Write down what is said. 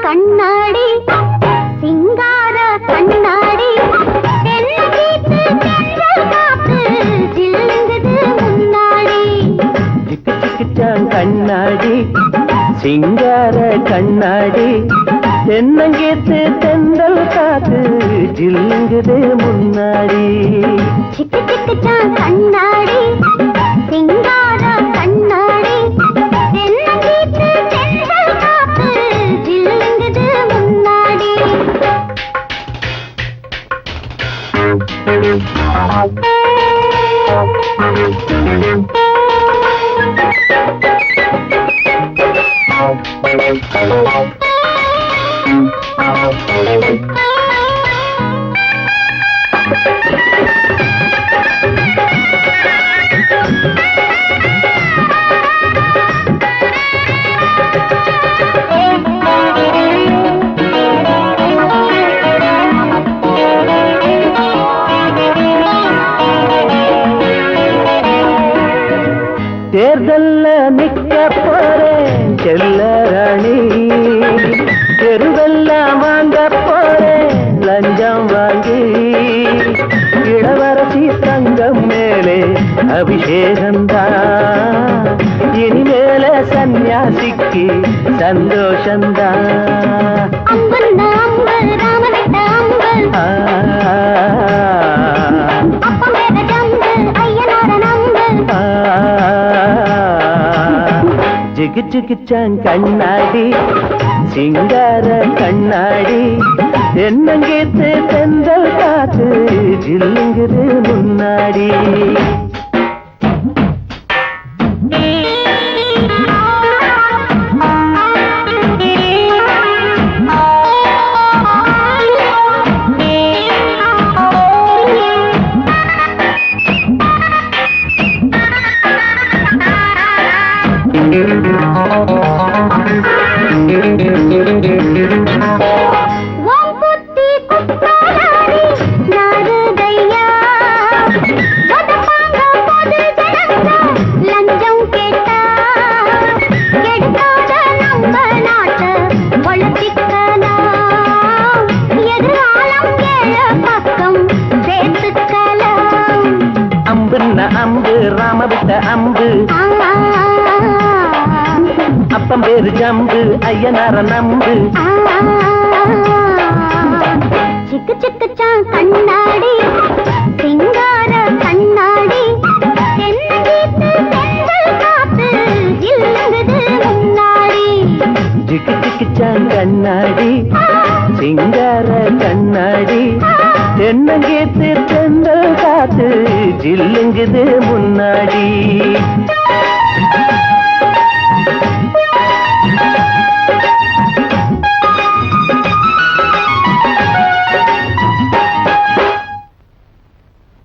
கண்ணாடி சிங்கார கண்ணாடி கண்ணாடி சிங்கார கண்ணாடி தென்னங்கீத்து தென்றல் காத்து ஜில்லுங்குது முன்னாடி சிக்கு சிக்கு கண்ணாடி சிங்கார கண்ணாடி தென்னங்கீத்து தென்றல் காத்து ஜில்லுங்குது முன்னாடி தேர்தல்ல நிக்க போறேன் செல்ல ராணி தெருவெல்லாம் வாங்க போறேன் லஞ்சம் வாங்கி இளவரசி தங்கம் மேலே அபிஷேகம்தான் இனிமேல சன்னியாசிக்கு சந்தோஷம்தான் ஜிகு ஜிகுச்சான் கண்ணாடி சிங்கார கண்ணாடி தென்னங்கீத்து தென்றல் காத்து ஜில்லுங்குது முன்னாடி அம்பு ராமவிட்ட அம்பு அப்பம் பேரு ஜம்பு ஐயனார நம்பு சிக்கு சிக்குச்சான் கண்ணாடி சிங்கார கண்ணாடி தென்னங்கீத்து தென்றல் காத்து ஜில்லுங்குது முன்னாடி ஜிக்கு சிக்குச்சான் கண்ணாடி சிங்கார கண்ணாடி தென்னங்கீத்து தென்றல் காத்து ஜில்லுங்குது முன்னாடி